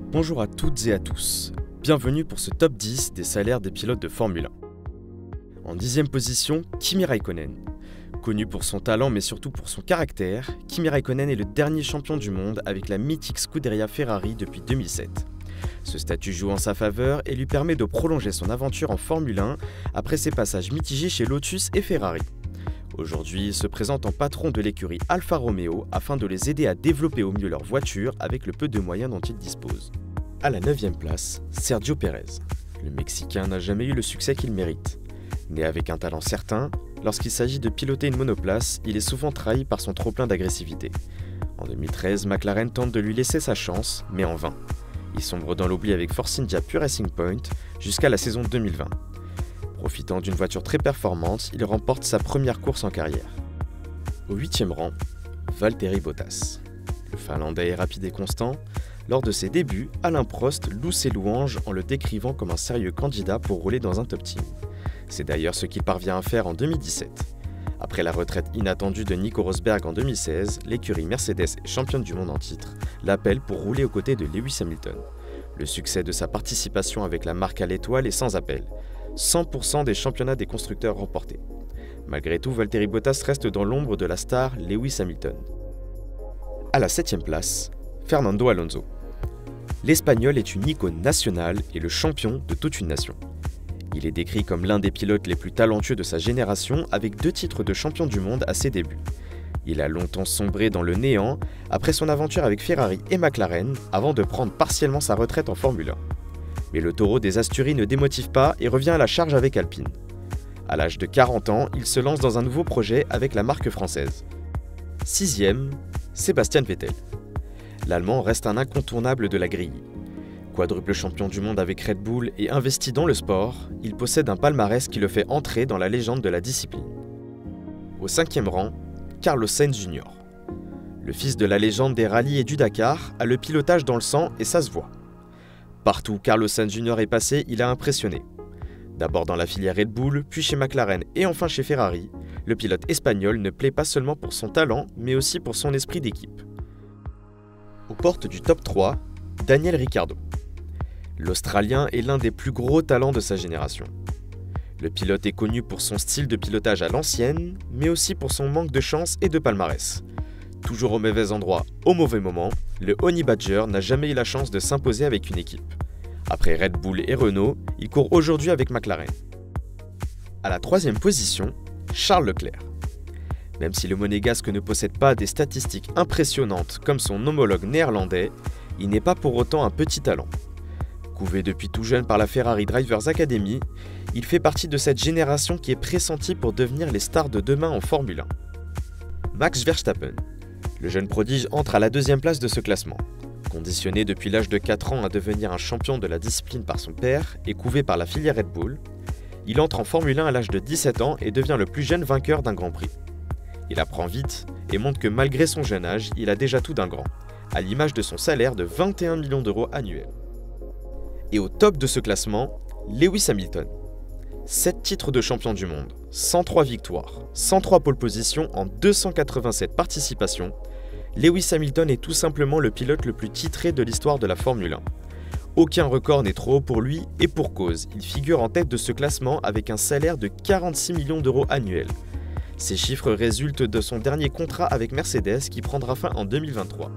Bonjour à toutes et à tous, bienvenue pour ce top 10 des salaires des pilotes de Formule 1. En 10e position, Kimi Räikkönen. Connu pour son talent mais surtout pour son caractère, Kimi Räikkönen est le dernier champion du monde avec la mythique Scuderia Ferrari depuis 2007. Ce statut joue en sa faveur et lui permet de prolonger son aventure en Formule 1 après ses passages mitigés chez Lotus et Ferrari. Aujourd'hui, il se présente en patron de l'écurie Alfa Romeo afin de les aider à développer au mieux leur voiture avec le peu de moyens dont ils disposent. À la 9e place, Sergio Pérez. Le Mexicain n'a jamais eu le succès qu'il mérite. Né avec un talent certain, lorsqu'il s'agit de piloter une monoplace, il est souvent trahi par son trop-plein d'agressivité. En 2013, McLaren tente de lui laisser sa chance, mais en vain. Il sombre dans l'oubli avec Force India Pure Racing Point jusqu'à la saison 2020. Profitant d'une voiture très performante, il remporte sa première course en carrière. Au 8e rang, Valtteri Bottas. Le Finlandais est rapide et constant. Lors de ses débuts, Alain Prost loue ses louanges en le décrivant comme un sérieux candidat pour rouler dans un top team. C'est d'ailleurs ce qu'il parvient à faire en 2017. Après la retraite inattendue de Nico Rosberg en 2016, l'écurie Mercedes et championne du monde en titre l'appelle pour rouler aux côtés de Lewis Hamilton. Le succès de sa participation avec la marque à l'étoile est sans appel. 100% des championnats des constructeurs remportés. Malgré tout, Valtteri Bottas reste dans l'ombre de la star Lewis Hamilton. À la 7e place, Fernando Alonso. L'Espagnol est une icône nationale et le champion de toute une nation. Il est décrit comme l'un des pilotes les plus talentueux de sa génération avec 2 titres de champion du monde à ses débuts. Il a longtemps sombré dans le néant après son aventure avec Ferrari et McLaren avant de prendre partiellement sa retraite en Formule 1. Mais le taureau des Asturies ne démotive pas et revient à la charge avec Alpine. À l'âge de 40 ans, il se lance dans un nouveau projet avec la marque française. 6e, Sébastien Vettel. L'Allemand reste un incontournable de la grille. Quadruple champion du monde avec Red Bull et investi dans le sport, il possède un palmarès qui le fait entrer dans la légende de la discipline. Au 5e rang, Carlos Sainz Jr. Le fils de la légende des rallyes et du Dakar a le pilotage dans le sang et ça se voit. Partout où Carlos Sainz Jr. est passé, il a impressionné. D'abord dans la filière Red Bull, puis chez McLaren et enfin chez Ferrari, le pilote espagnol ne plaît pas seulement pour son talent, mais aussi pour son esprit d'équipe. Aux portes du top 3, Daniel Ricciardo. L'Australien est l'un des plus gros talents de sa génération. Le pilote est connu pour son style de pilotage à l'ancienne, mais aussi pour son manque de chance et de palmarès. Toujours au mauvais endroit, au mauvais moment, le Honey Badger n'a jamais eu la chance de s'imposer avec une équipe. Après Red Bull et Renault, il court aujourd'hui avec McLaren. À la 3e position, Charles Leclerc. Même si le monégasque ne possède pas des statistiques impressionnantes comme son homologue néerlandais, il n'est pas pour autant un petit talent. Couvé depuis tout jeune par la Ferrari Drivers Academy, il fait partie de cette génération qui est pressentie pour devenir les stars de demain en Formule 1. Max Verstappen. Le jeune prodige entre à la 2e place de ce classement. Conditionné depuis l'âge de 4 ans à devenir un champion de la discipline par son père et couvé par la filière Red Bull, il entre en Formule 1 à l'âge de 17 ans et devient le plus jeune vainqueur d'un Grand Prix. Il apprend vite et montre que malgré son jeune âge, il a déjà tout d'un grand, à l'image de son salaire de 21 millions d'euros annuels. Et au top de ce classement, Lewis Hamilton. 7 titres de champion du monde, 103 victoires, 103 pole positions en 287 participations, Lewis Hamilton est tout simplement le pilote le plus titré de l'histoire de la Formule 1. Aucun record n'est trop haut pour lui et pour cause, il figure en tête de ce classement avec un salaire de 46 millions d'euros annuels. Ces chiffres résultent de son dernier contrat avec Mercedes qui prendra fin en 2023.